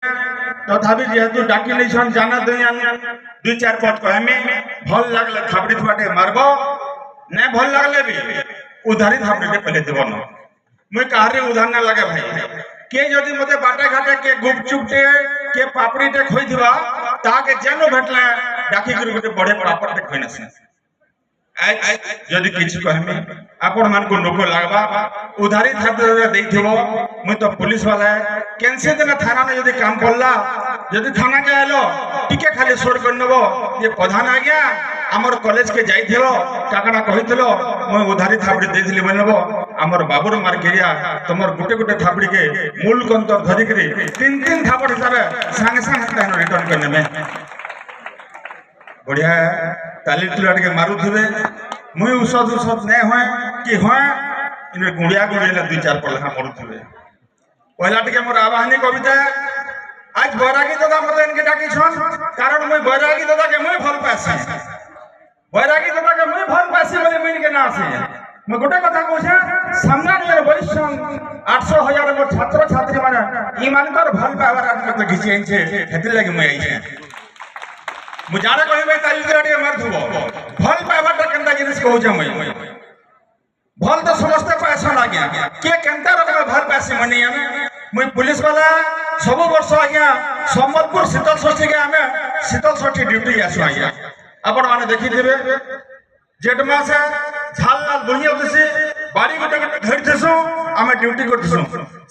तथापि जेहेतु डाकी नहीं जाना दुई चार पट कहमी भल लगले थापड़ी थुआटे मारब नहीं भल लगले भी उधारी थापड़ी पहले देव न मुई कहारे उधार ना लगे भाई के जदि मते बाटे घाटे के गुपचुप टे के पापड़ी टे खोई दिवा ताके जेनो भेटले डाकी कर गोटे बड़े पापड़ टे खोई नसे जदि किछि कहमी आपण मान को लोक लागबा उधारी थापड़ी देइथिबो मुई तो पुलिस वाला कैंसे दिन थाना में जदि काम पड़ला जदि थाना के आलो टिके खाली सोर कर नबो ये प्रधान आ गया हमर कॉलेज के जाइथिलो टाकाना कहिथिलो मैं उधारी थापड़ी देथिली बनबो हमर बाबूर मार्केरिया तमर गुटे गुटे थापड़ी के मूल कंतर धरि करी तीन तीन थापड़ हिसाब संगे संगे रिटर्न करने में बढ़िया ताली टुलाट के मारुथिबे मुई औषध नहीं होए कि होए इन गुड़िया गुड़िया दुई चार पलखा मरुथिबे पहला टिके मोर आवाहनी कविता आज बैरागी दादा मते इनके डाकी छन कारण मुई बैरागी दादा के मुई भल पासी बैरागी दादा के मुई भल पासी बोले मिन के ना आसे मैं गोटे कथा कहछे सामना रे वैश्य 800,000 मोर छात्र छात्री माने ई मानकर भल पावर आज मते घिचे आइछे हेति लागि मुई आइछे मु जाने कहबे ताली टुलाट के मारथुबो भल पावरटा केनता जिनिस कहउछे मुई भल तो समस्त पैसा लागे के केनता रकम भल पैसे मनी हमें मुई पुलिस वाला सब वर्ष आज्ञा संबलपुर शीतल षष्ठी के आमे शीतल षष्ठी ड्यूटी आसु आज्ञा आपण माने देखि देबे जेठ मास झाल लाल बुनिया दिसी बाड़ी गोटे गोटे धरि देसु आमे ड्यूटी करथसु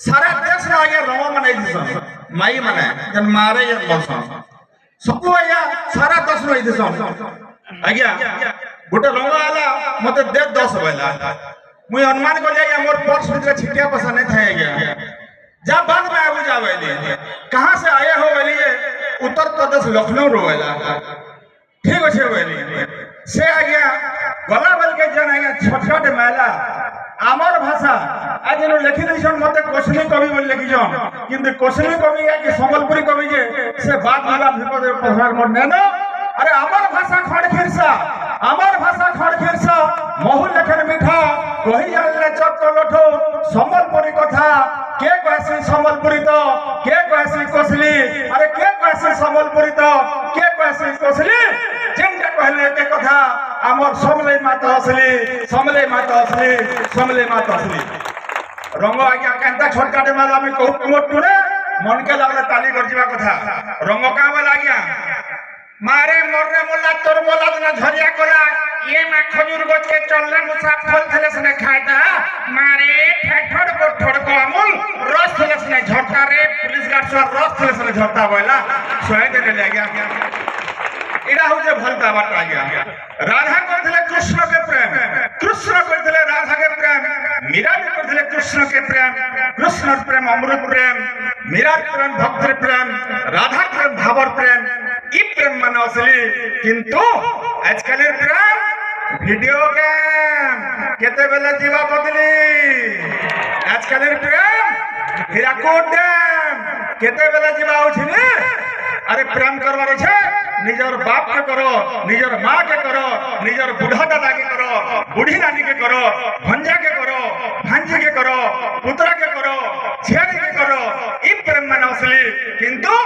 सारा देश में आज्ञा रवा मनाई दिसु माई माने जन मारे या बस सब आज्ञा सारा दस रही दिसु आज्ञा गोटे रंग आला मते दे 10 बेला मुई अनुमान कर जाइए मोर पर्स भीतर छिटिया पैसा नहीं था गया जब बाद में आबू जावे कहां से आए हो बोलिए उत्तर प्रदेश लखनऊ रोवेला ठीक अच्छे बोली से आ गया गला बल के जन आज्ञा छोट मेला आमर भाषा आज इन लिखि दैछन मते कोसली कवि बोल लिखिछन किंतु कोसली कवि या कि संबलपुरी कवि जे से बात विवाद विपद प्रसार मन नेनो अरे आमर भाषा खड़खिरसा आमर भाषा खड़खिरसा महु लेखन मिठा कही जाले चक लठो संबलपुरी कथा के कहसी संबलपुरी तो के कहसी कोसली अरे के कहसी संबलपुरी तो के कहसी कोसली जिनका कहले के कथा आमर समले माता असली समले माता असली समले माता असली रंग आज्ञा केनता छोटकाटे माला में कहू मोटुरे मन के लागले ताली कर जीवा कथा रंग का बोला आज्ञा मारे मोरे मोला तोर मोला ना झरिया कोला ये ना खजूर गोच के चलले मुसाफर थले सने खायता मारे ठठड़ को ठड़को अमूल रस थले सने झरता रे पुलिस गार्ड से रस थले सने झरता बोला सोए दे ले गया एडा हो जे भलता बात आ गया राधा करथले कृष्ण के प्रेम कृष्ण करथले राधा के प्रेम मीरा भी करथले कृष्ण के प्रेम कृष्ण प्रेम अमृत प्रेम मीरा प्रेम भक्त प्रेम राधा प्रेम भावर प्रेम ई प्रेम माने असली किंतु आजकल प्रेम वीडियो गेम केते बेले जीवा बदली आजकल प्रेम हिराकोट डैम केते बेले जीवा उठिने अरे प्रेम करवार छे निजर बाप के करो निजर माँ के करो निजर बुढ़ा दादा के करो बूढ़ी नानी के करो भंजा के करो भांजी के करो पुत्रा के करो छेड़ी के करो ई प्रेम माने असली किंतु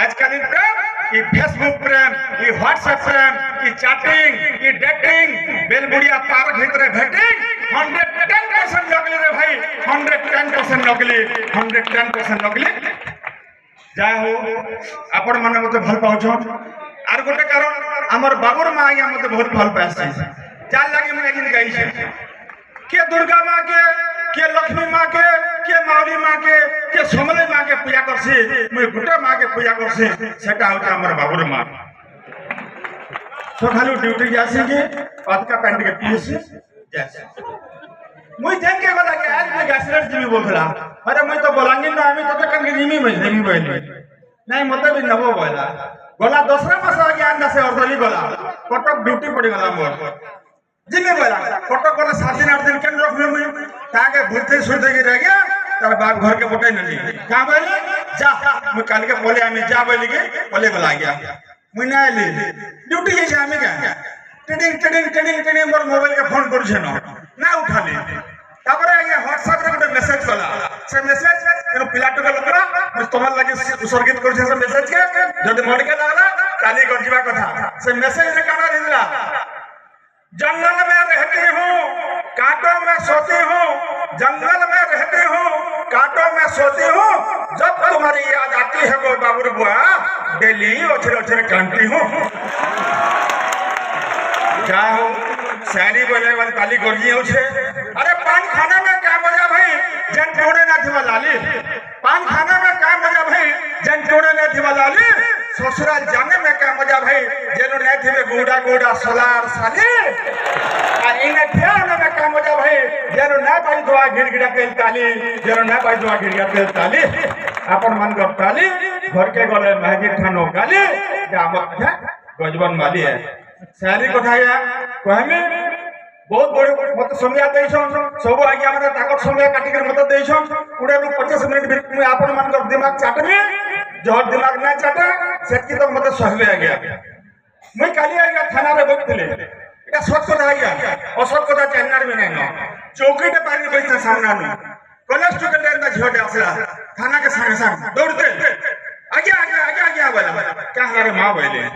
आजकल प्रेम ई फेसबुक प्रेम ई व्हाट्सएप प्रेम ई चैटिंग ई डेटिंग बेलबुड़िया पार्क भीतर भेटिंग 110% नकली रे भाई 110% नकली 110% नकली जाय हो आपण माने मते भल पाउछ आर गोटे कारण हमर बाबूर मां आज्ञा मते बहुत भल पासी चाल लागे मैं एक दिन गई छे के दुर्गा मां के लक्ष्मी मां के मावली मां के समले मां के पूजा करसी मैं गुटे मां के पूजा करसी सेटा होता हमर बाबूर मां सखालू ड्यूटी जासी के पातका पैंट के पीसी जासी मुई देख के गला के आज मैं गैसलेट जिमी बोलला अरे मैं तो बोलांगी ना आमी तो कन के जिमी में जिमी बोली नहीं मते भी नबो बोला गला दूसरा मास आ गया अंडा से अर्धली गला कटक ड्यूटी पड़ी गला मोर जिमी बोला कटक गला 7 दिन 8 दिन केन रख में मुई ताके भूते सुते के रह गया तार बाप घर के पटे नली का बोले जा मैं काल के बोले आमी जा बोली के बोले गला गया मुई ना ले ड्यूटी जे आमी का टेडिंग मोर मोबाइल के फोन करू छे ना उठा ले तापर आगे व्हाट्सएप रे गोटे मेसेज कला से मेसेज एनो पिलाटो के लगला मैं तोमर लागि उत्सर्गित कर से मेसेज के जदि मन के लागला काली कर जीवा कथा से मेसेज रे काना दिला जंगल में रहती हूँ कांटों में सोती हूँ जंगल में रहती हूँ कांटों में सोती हूँ जब तुम्हारी याद आती है वो बाबूर बुआ डेली ओछरे ओछरे कांटी हूँ जाओ शायरी बोले वाली ताली गोरजी होछे अरे पान खाना में क्या मजा भाई जन टोड़े ना थिवा लाली पान खाना में क्या मजा भाई जन टोड़े ना थिवा लाली ससुराल जाने में क्या मजा भाई जेनो नहीं थिवे गोड़ा गोड़ा सोलार साली आ इने ध्यान में क्या मजा भाई जेनो ना भाई दुआ गिड़गिड़ा तेल ताली जेनो ना भाई दुआ गिड़गिड़ा तेल ताली अपन मन कर ताली घर के गले महगी ठानो गाली जामक है गजबन माली है शायरी कथाया कहमे बहुत बड़े मत समय देछन सब आज्ञा माने ताकर समय काटी कर मत देछन 20 रु 50 मिनिट भीतर मैं आपन मन कर दिमाग चाटबे जहर दिमाग ना चाटा सेटकी तो मत सहबे आ गया मैं काली आइया थाना रे बकथिले एटा सत कथा आइया असत कथा चैनल में नहीं चौकी पे पानी बैठा सामने नु कॉलेज स्टूडेंट ना झोटे असला थाना के संग संग दौड़ते आगे आगे आगे आगे वाला क्या हमारे मां बोले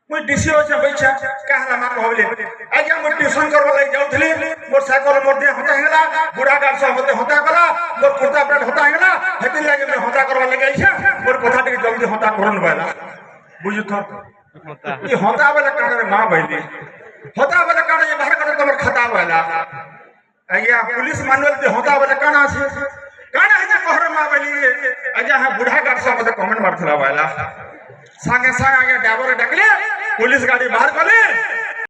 मुई डीसीओ से बैठा कहला मां कहले आज्ञा मुई ट्यूशन करबा लागि जाउथले मोर साइकिल मोर दे होता हेला बुढ़ा गाल से होते होता कला मोर कुर्ता पैंट होता हेला हेतिन लागि मैं होता करबा लागि आइछा मोर कथा टिक जल्दी होता करन बाला बुझु तो होता ये होता वाला काने मां भइली होता वाला काने ये बाहर करे तमर खाता वाला आज्ञा पुलिस मानुअल दे होता वाला काना छे काना है कहर मां भइली आज्ञा है बुढ़ा गाल से मते कमेंट मारथला वाला संगे संग आगे ड्राइवर डाकले पुलिस गाड़ी बाहर कले